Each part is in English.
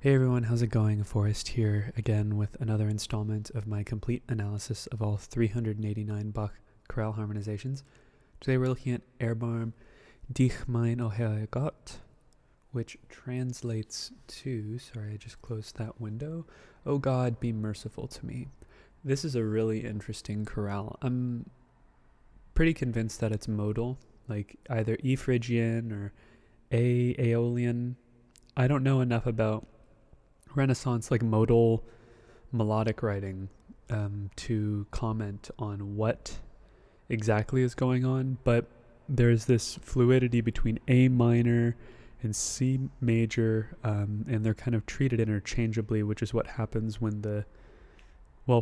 Hey everyone, how's it going? Forrest here again with another installment of my complete analysis of all 389 Bach chorale harmonizations. Today we're looking at Erbarm, dich, o Herre Gott, which translates to, sorry I just closed that window, "O God, be merciful to me." This is a really interesting chorale. I'm pretty convinced that it's modal, like either E Phrygian or Aeolian. I don't know enough about Renaissance modal melodic writing to comment on what exactly is going on, but there's this fluidity between A minor and C major, and they're kind of treated interchangeably, which is what happens when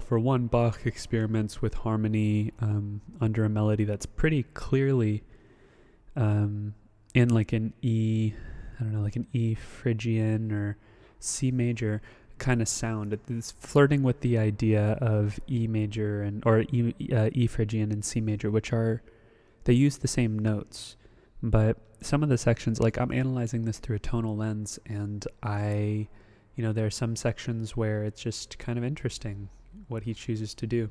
for one, Bach experiments with harmony under a melody that's pretty clearly in an E, like an E Phrygian or C major kind of sound. It's flirting with the idea of E major or E Phrygian and C major, they use the same notes, but some of the sections, I'm analyzing this through a tonal lens, and there are some sections where it's just kind of interesting what he chooses to do.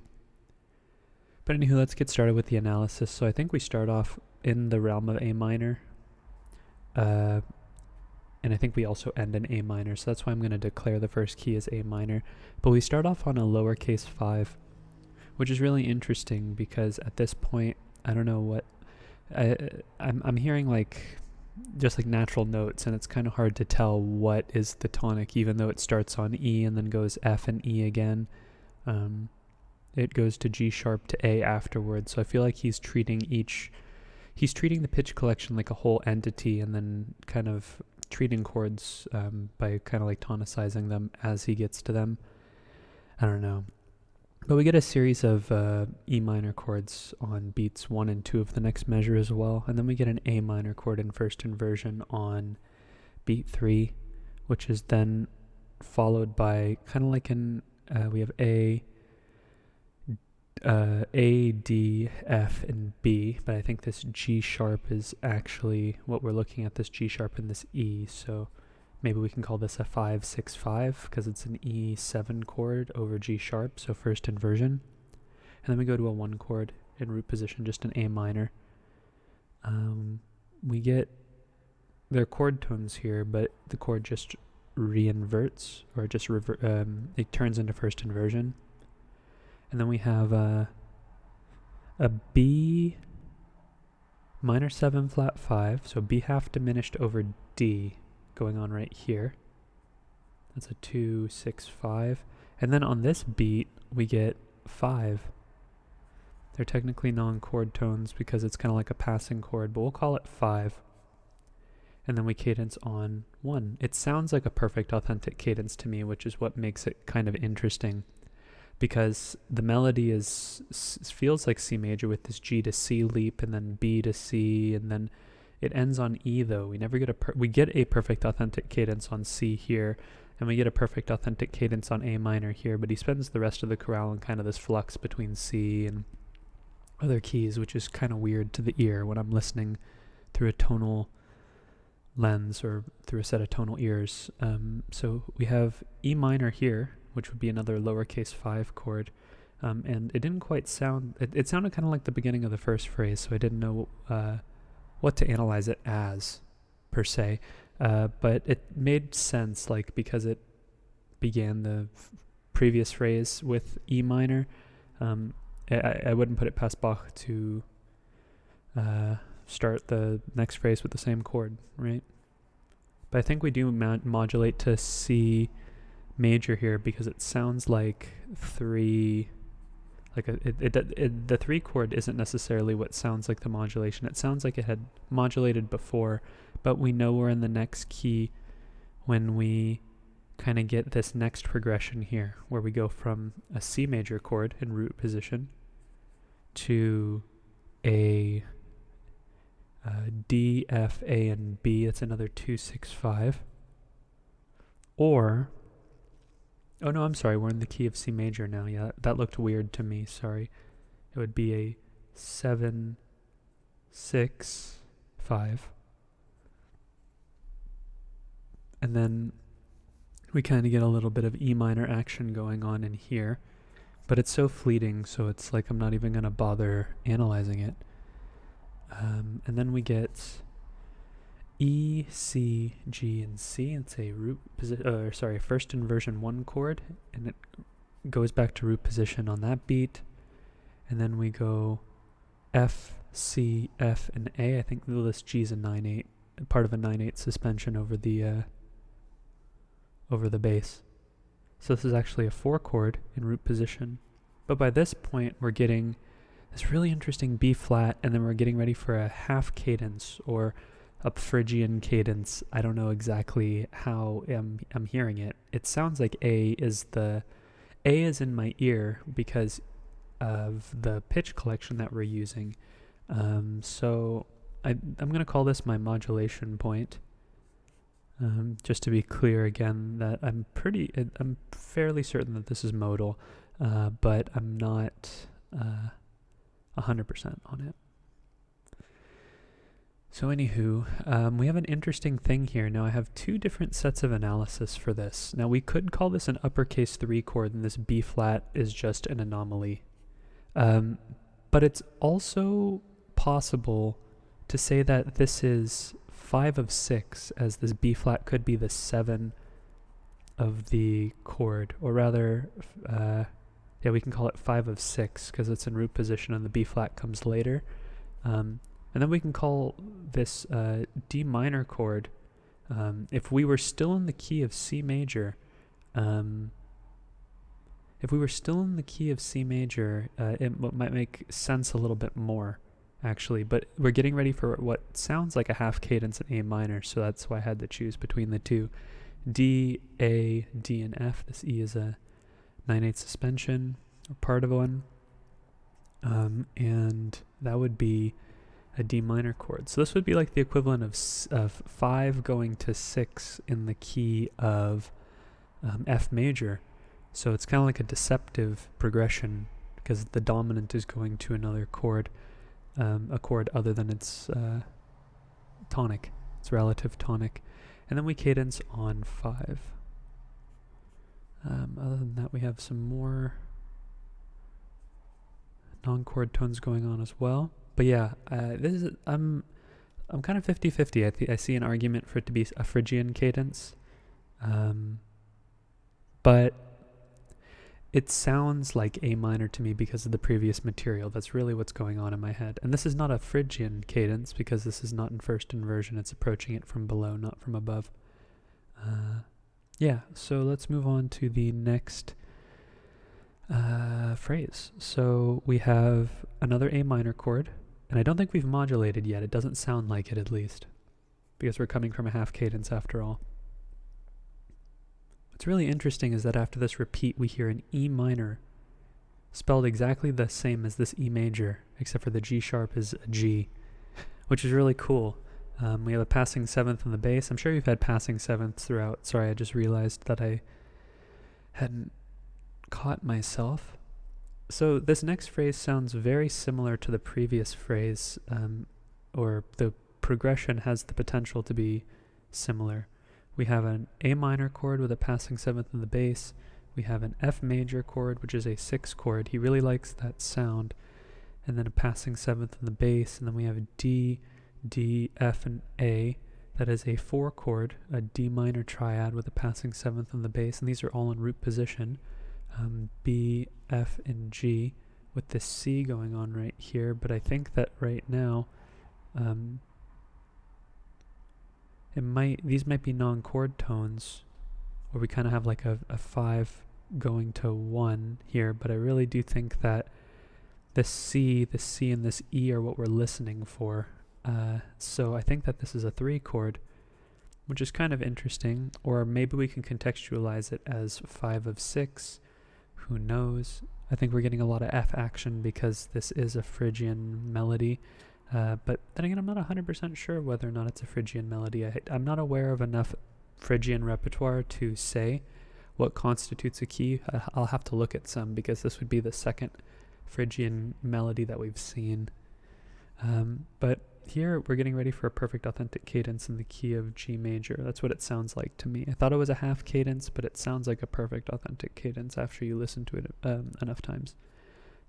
But anywho, let's get started with the analysis. So I think we start off in the realm of A minor, and I think we also end in A minor, so that's why I'm going to declare the first key as A minor. But we start off on a lowercase 5, which is really interesting because at this point, I don't know what, I'm hearing just natural notes, and it's kind of hard to tell what is the tonic, even though it starts on E and then goes F and E again. It goes to G sharp to A afterwards, so I feel like he's treating the pitch collection like a whole entity, and then kind of treating chords by kind of tonicizing them as he gets to them. I don't know. But we get a series of E minor chords on beats 1 and 2 of the next measure as well. And then we get an A minor chord in first inversion on beat 3, which is then followed by kind of we have A, D, F, and B, but I think this G sharp is actually what we're looking at, this G sharp and this E, so maybe we can call this a 5-6-5 because it's an E7 chord over G sharp, so first inversion. And then we go to a 1 chord in root position, just an A minor. We get their chord tones here, but the chord just reinverts, or just it turns into first inversion. And then we have a B minor 7 flat 5, so B half diminished over D going on right here. That's a 2-6-5. And then on this beat, we get 5. They're technically non-chord tones because it's kind of like a passing chord, but we'll call it 5. And then we cadence on 1. It sounds like a perfect authentic cadence to me, which is what makes it kind of interesting, because the melody feels like C major with this G to C leap, and then B to C, and then it ends on E though. We never get we get a perfect authentic cadence on C here, and we get a perfect authentic cadence on A minor here, but he spends the rest of the chorale in kind of this flux between C and other keys, which is kind of weird to the ear when I'm listening through a tonal lens or through a set of tonal ears. So we have E minor here, which would be another lowercase 5 chord, and it didn't quite sound, it sounded kind of like the beginning of the first phrase, so I didn't know what to analyze it as, per se, but it made sense, because it began the previous phrase with E minor. I wouldn't put it past Bach to start the next phrase with the same chord, right? But I think we do modulate to C major here because it sounds like 3, the 3 chord isn't necessarily what sounds like the modulation. It sounds like it had modulated before, but we know we're in the next key when we kind of get this next progression here, where we go from a C major chord in root position to a D, F, A, and B. It's another 2-6-5. Or, oh no, I'm sorry, we're in the key of C major now. Yeah, that looked weird to me, sorry. It would be a 7-6-5. And then we kind of get a little bit of E minor action going on in here, but it's so fleeting, so it's like I'm not even going to bother analyzing it. And then we get E, C, G, and C. It's a first inversion 1 chord, and it goes back to root position on that beat. And then we go F, C, F, and A. I think this G is a 9/8, part of a 9/8 suspension over the bass. So this is actually a 4 chord in root position. But by this point, we're getting this really interesting B flat, and then we're getting ready for a half cadence or a Phrygian cadence. I don't know exactly how I'm hearing it. It sounds like A is in my ear because of the pitch collection that we're using. So I'm going to call this my modulation point. Just to be clear again, that I'm fairly certain that this is modal, but I'm not 100% on it. So anywho, we have an interesting thing here. Now I have 2 different sets of analysis for this. Now we could call this an uppercase 3 chord, and this B flat is just an anomaly. But it's also possible to say that this is 5 of 6, as this B flat could be the 7 of the chord, or rather, we can call it 5 of 6 because it's in root position and the B flat comes later. And then we can call this D minor chord, if we were still in the key of C major, it might make sense a little bit more, actually. But we're getting ready for what sounds like a half cadence in A minor, so that's why I had to choose between the two. D, A, D, and F. This E is a 9/8 suspension, or part of one. And that would be a D minor chord. So this would be like the equivalent of 5 going to 6 in the key of F major. So it's kind of like a deceptive progression because the dominant is going to another chord, a chord other than its tonic, its relative tonic. And then we cadence on 5. Other than that, we have some more non-chord tones going on as well. But yeah, I'm kind of 50-50. I see an argument for it to be a Phrygian cadence, but it sounds like A minor to me because of the previous material. That's really what's going on in my head. And this is not a Phrygian cadence because this is not in first inversion. It's approaching it from below, not from above. So let's move on to the next phrase. So we have another A minor chord, and I don't think we've modulated yet. It doesn't sound like it, at least, because we're coming from a half cadence after all. What's really interesting is that after this repeat, we hear an E minor spelled exactly the same as this E major, except for the G sharp is a G, which is really cool. We have a passing 7th in the bass. I'm sure you've had passing 7ths throughout. Sorry, I just realized that I hadn't caught myself. So this next phrase sounds very similar to the previous phrase, or the progression has the potential to be similar. We have an A minor chord with a passing 7th in the bass. We have an F major chord, which is a 6 chord. He really likes that sound. And then a passing 7th in the bass. And then we have D, D, F, and A. That is a 4 chord, a D minor triad with a passing 7th in the bass. And these are all in root position. B, F, and G, with the C going on right here. But I think that right now, these might be non-chord tones, or we kind of have like a 5 going to 1 here. But I really do think that this C, and this E are what we're listening for. So I think that this is a 3 chord, which is kind of interesting. Or maybe we can contextualize it as 5 of 6. Who knows? I think we're getting a lot of F action because this is a Phrygian melody. But then again, I'm not 100% sure whether or not it's a Phrygian melody. I'm not aware of enough Phrygian repertoire to say what constitutes a key. I'll have to look at some because this would be the second Phrygian melody that we've seen. But here we're getting ready for a perfect authentic cadence in the key of G major. That's what it sounds like to me. I thought it was a half cadence, but it sounds like a perfect authentic cadence after you listen to it enough times.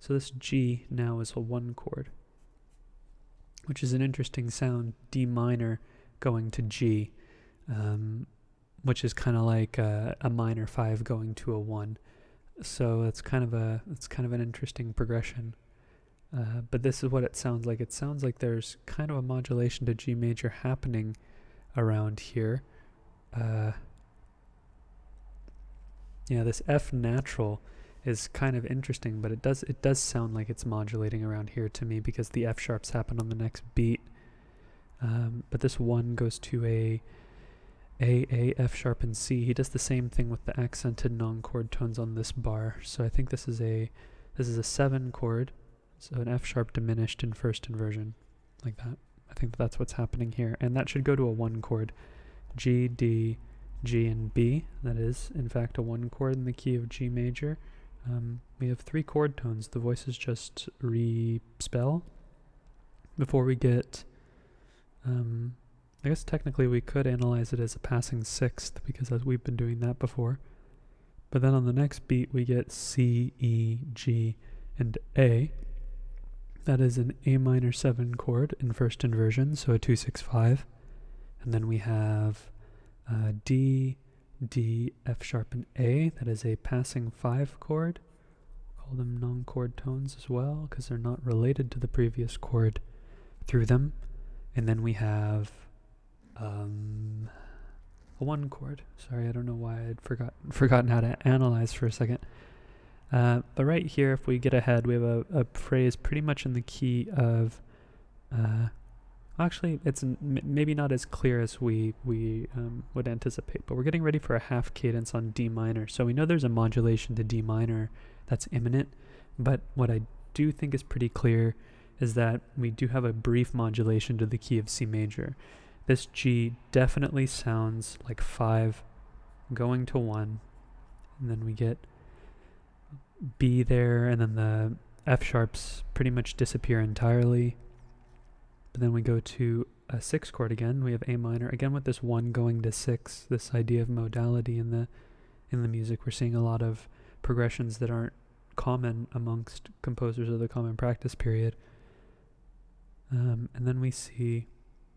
So this G now is a 1 chord, which is an interesting sound, D minor going to G, which is kind of like a minor 5 going to a 1. So it's kind of an interesting progression. But this is what it sounds like. It sounds like there's kind of a modulation to G major happening around here. This F natural is kind of interesting, but it does sound like it's modulating around here to me because the F sharps happen on the next beat. But this 1 goes to a, F sharp, and C. He does the same thing with the accented non-chord tones on this bar. So I think this is a 7 chord. So an F sharp diminished in first inversion, like that. I think that's what's happening here. And that should go to a 1 chord. G, D, G, and B. That is, in fact, a 1 chord in the key of G major. We have 3 chord tones. The voices just respell. Before we get, I guess technically we could analyze it as a passing 6th, because we've been doing that before. But then on the next beat we get C, E, G, and A. That is an A minor 7 chord in first inversion, so a 2-6-5. And then we have D, D, F sharp, and A. That is a passing 5 chord. Call them non-chord tones as well, because they're not related to the previous chord through them. And then we have a 1 chord. Sorry, I don't know why I'd forgotten how to analyze for a second. But right here, if we get ahead, we have a phrase pretty much in the key of, actually, it's maybe not as clear as we would anticipate, but we're getting ready for a half cadence on D minor. So we know there's a modulation to D minor that's imminent, but what I do think is pretty clear is that we do have a brief modulation to the key of C major. This G definitely sounds like 5 going to 1, and then we get B there, and then the F sharps pretty much disappear entirely. But then we go to a 6 chord again. We have A minor again with this 1 going to 6. This idea of modality in the music. We're seeing a lot of progressions that aren't common amongst composers of the common practice period. And then we see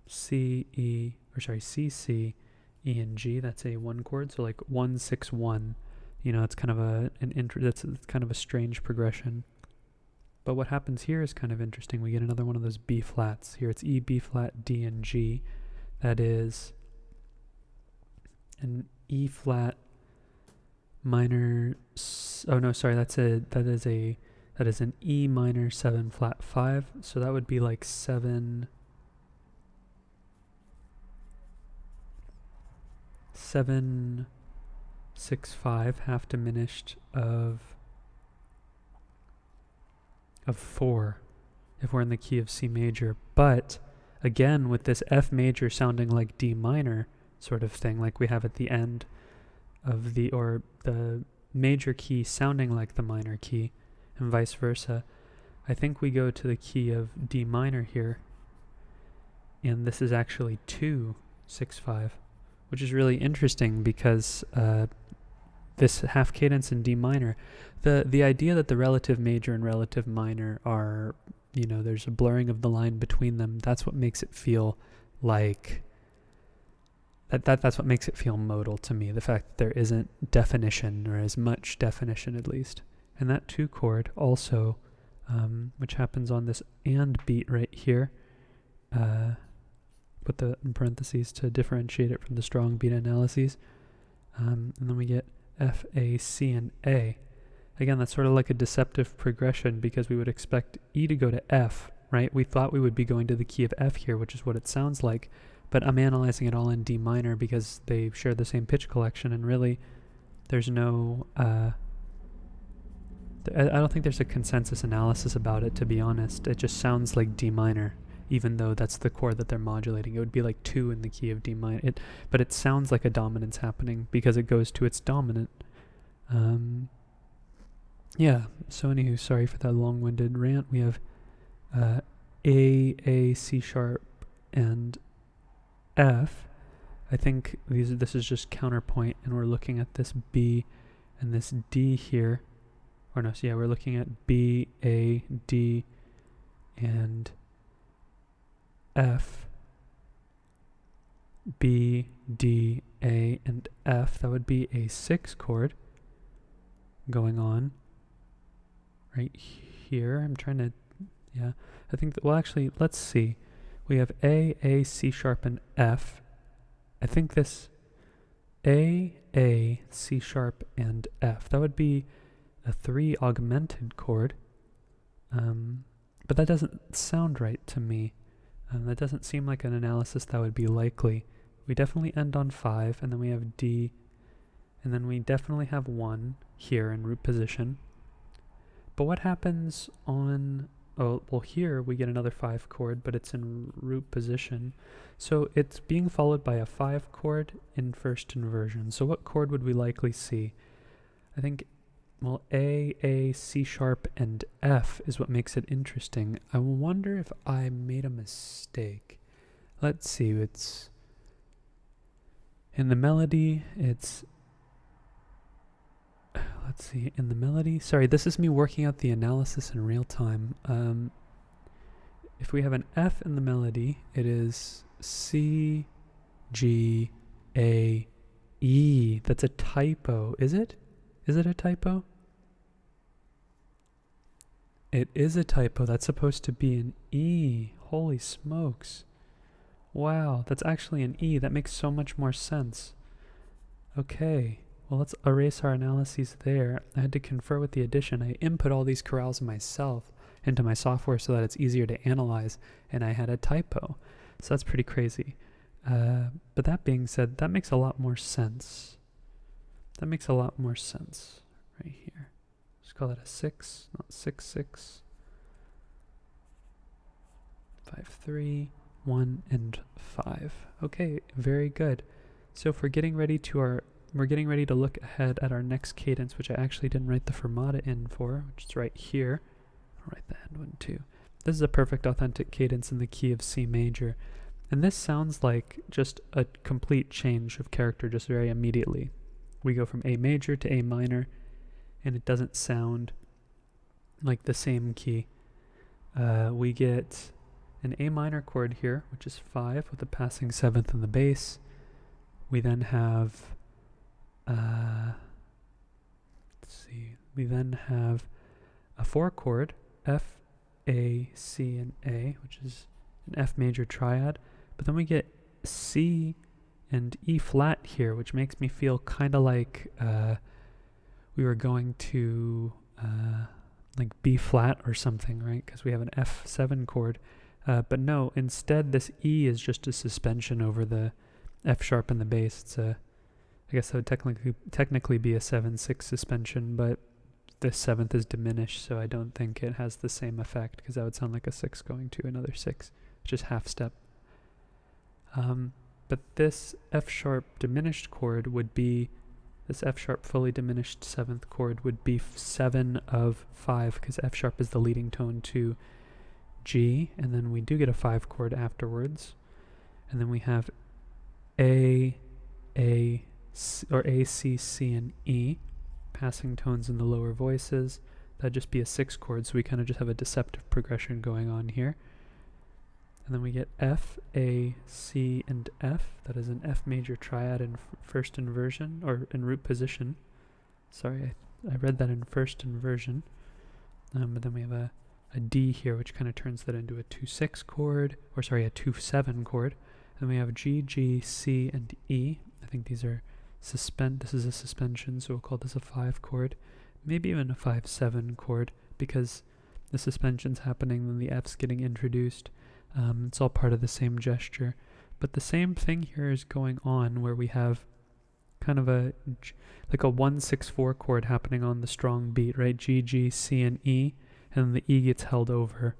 C, C, E, and G. That's a 1 chord. So like 1, 6, 1. It's kind of that's kind of a strange progression. But what happens here is kind of interesting. We get another one of those B flats. Here it's E, B flat, D, and G. That is an E flat minor. That is an E minor 7 flat 5. So that would be like 7, 6, 5, half diminished of 4 if we're in the key of C major. But again, with this F major sounding like D minor sort of thing, like we have at the end of the major key sounding like the minor key, and vice versa, I think we go to the key of D minor here, and this is actually 2, 6, 5, which is really interesting because this half cadence in D minor, the idea that the relative major and relative minor are, there's a blurring of the line between them, that's what makes it feel like, that's what makes it feel modal to me, the fact that there isn't definition, or as much definition at least. And that 2 chord also, which happens on this and beat right here, put the in parentheses to differentiate it from the strong beat analyses, and then we get F, A, C, and A. Again, that's sort of like a deceptive progression because we would expect E to go to F, right? We thought we would be going to the key of F here, which is what it sounds like, but I'm analyzing it all in D minor because they share the same pitch collection, and really there's no, I don't think there's a consensus analysis about it, to be honest. It just sounds like D minor, even though that's the chord that they're modulating. It would be like 2 in the key of D minor, but it sounds like a dominance happening because it goes to its dominant. So anywho, sorry for that long-winded rant. We have A, C sharp, and F. I think this is just counterpoint, and we're looking at this B and this D here. Or no, so yeah, we're looking at B, A, D, and F. B, D, A, and F. That would be a 6 chord going on right here. I'm trying to, yeah, I think that, well, actually, let's see. We have A, C sharp, and F. I think this A, C sharp, and F. That would be a 3 augmented chord. But that doesn't sound right to me. That doesn't seem like an analysis that would be likely. We definitely end on 5, and then we have D, and then we definitely have 1 here in root position. But what happens on, oh, well, here we get another 5 chord, but it's in root position. So it's being followed by a 5 chord in first inversion. So what chord would we likely see? I think, well, A, C sharp, and F is what makes it interesting. I wonder if I made a mistake. Let's see, it's in the melody, it's, let's see, in the melody, sorry, this is me working out the analysis in real time. If we have an F in the melody, it is C, G, A, E. That's a typo, is it? Is it a typo? It is a typo. That's supposed to be an E. Holy smokes. Wow, that's actually an E. That makes so much more sense. Okay, well, let's erase our analyses there. I had to confer with the addition. I input all these chorales myself into my software so that it's easier to analyze, and I had a typo. So that's pretty crazy. But that being said, that makes a lot more sense. That makes a lot more sense right here. Let's call that a 6, not 6, 6. 5, 3, 1, and 5. Okay, very good. So if we're getting ready to look ahead at our next cadence, which I actually didn't write the fermata in for, which is right here. I'll write the end one too. This is a perfect authentic cadence in the key of C major. And this sounds like just a complete change of character just very immediately. We go from A major to A minor, and it doesn't sound like the same key. We get an A minor chord here, which is 5 with a passing 7th in the bass. We then have, we then have a 4 chord, F, A, C, and A, which is an F major triad. But then we get C and E flat here, which makes me feel kind of like we were going to like B flat or something, right? Because we have an F7 chord. But no, instead this E is just a suspension over the F sharp and the bass. It's a, I guess that would technically be a 7/6 suspension, but the 7th is diminished, so I don't think it has the same effect, because that would sound like a 6 going to another 6, just half step. But this F sharp diminished chord would be, this F sharp fully diminished 7th chord would be 7 of 5, because F sharp is the leading tone to G, and then we do get a 5 chord afterwards, and then we have A, C, C, and E, passing tones in the lower voices. That'd just be a 6 chord, so we kind of just have a deceptive progression going on here. And then we get F, A, C, and F. That is an F major triad in first inversion, or in root position. Sorry, I read that in first inversion. But then we have a D here, which kind of turns that into a 2/6 chord, or sorry, a 2/7 chord. And we have G, G, C, and E. I think these are this is a suspension, so we'll call this a 5 chord. Maybe even a 5/7 chord, because the suspension's happening, then the F's getting introduced. It's all part of the same gesture. But the same thing here is going on, where we have kind of a 1/6/4 chord happening on the strong beat, right? G, G, C, and E, and then the E gets held over,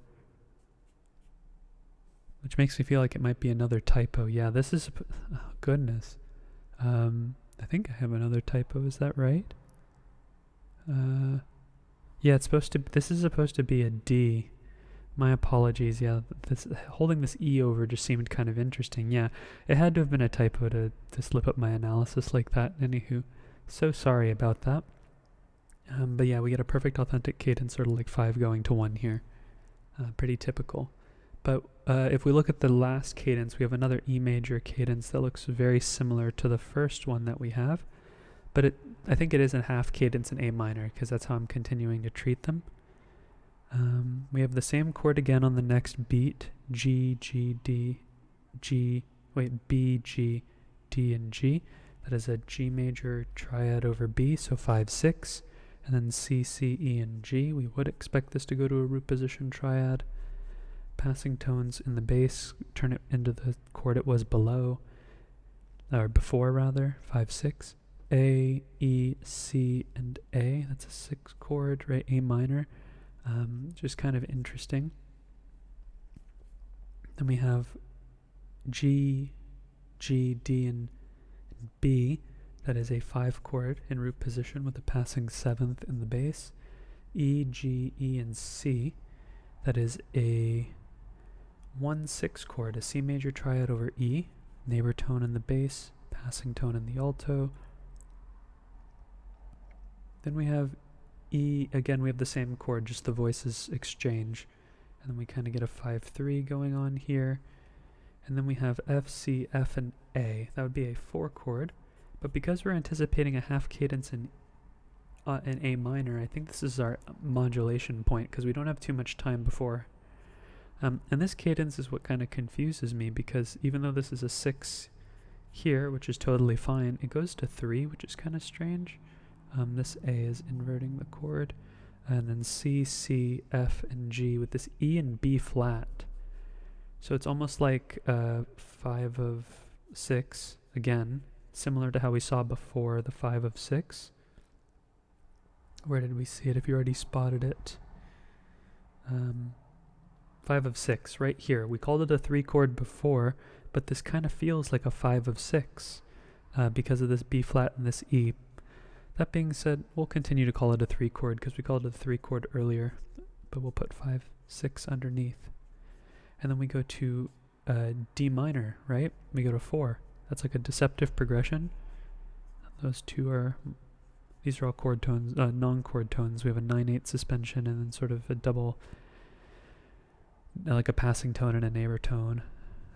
which makes me feel like it might be another typo. Yeah, this is, oh goodness. I think I have another typo, is that right? Yeah, this is supposed to be a D, My apologies. Yeah, this holding this E over just seemed kind of interesting. Yeah, it had to have been a typo to slip up my analysis like that. Anywho, so sorry about that. But yeah, we get a perfect authentic cadence, sort of like 5 going to 1 here. Pretty typical. But if we look at the last cadence, we have another E major cadence that looks very similar to the first one that we have. But I think it is a half cadence in A minor, because that's how I'm continuing to treat them. We have the same chord again on the next beat, G, G, D, G, B, G, D, and G. That is a G major triad over B, so 5, 6. And then C, C, E, and G. We would expect this to go to a root position triad. Passing tones in the bass, turn it into the chord it was below, or before rather, 5, 6. A, E, C, and A. That's a 6 chord, right? A minor. Just kind of interesting. Then we have G, G, D, and B. That is a 5 chord in root position with a passing 7th in the bass. E, G, E, and C. That is a 1/6 chord, a C major triad over E. Neighbor tone in the bass, passing tone in the alto. Then we have E, again we have the same chord, just the voices exchange. And then we kind of get a 5/3 going on here. And then we have F, C, F, and A. That would be a 4 chord. But because we're anticipating a half cadence in A minor, I think this is our modulation point, because we don't have too much time before. And this cadence is what kind of confuses me, because even though this is a 6 here, which is totally fine, it goes to 3, which is kind of strange. This A is inverting the chord. And then C, C, F, and G with this E and B flat. So it's almost like 5 of 6, again, similar to how we saw before the 5 of 6. Where did we see it, if you already spotted it? 5 of 6, right here. We called it a 3 chord before, but this kind of feels like a 5 of 6 because of this B flat and this E. That being said, we'll continue to call it a 3 chord because we called it a 3 chord earlier, but we'll put 5, 6 underneath. And then we go to D minor, right? We go to 4. That's like a deceptive progression. Those two are, these are all chord tones, non-chord tones. We have a 9/8 suspension and then sort of a double, like a passing tone and a neighbor tone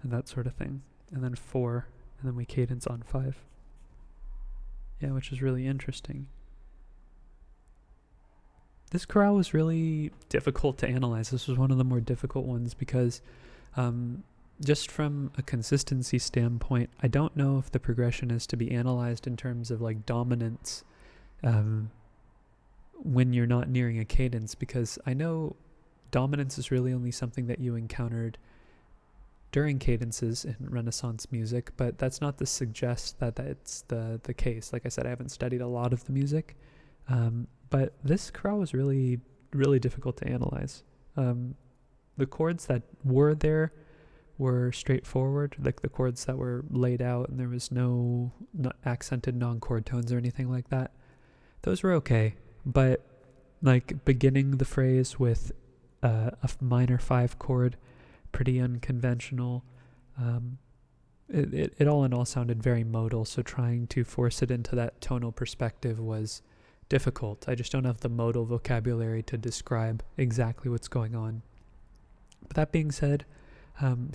and that sort of thing. And then 4, and then we cadence on 5. Yeah, which is really interesting. This chorale was really difficult to analyze. This was one of the more difficult ones because just from a consistency standpoint, I don't know if the progression is to be analyzed in terms of like dominance when you're not nearing a cadence, because I know dominance is really only something that you encountered during cadences in Renaissance music, but that's not to suggest that that's the case. Like I said, I haven't studied a lot of the music, but this chorale was really, really difficult to analyze. The chords that were there were straightforward, like the chords that were laid out and there was no accented non-chord tones or anything like that. Those were okay, but like beginning the phrase with a minor 5 chord, pretty unconventional. It all in all sounded very modal, so trying to force it into that tonal perspective was difficult. I just don't have the modal vocabulary to describe exactly what's going on. But that being said,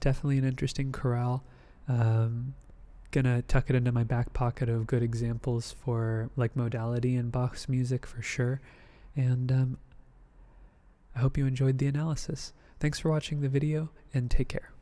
definitely an interesting chorale. Gonna tuck it into my back pocket of good examples for like modality in Bach's music for sure. And I hope you enjoyed the analysis. Thanks for watching the video, and take care.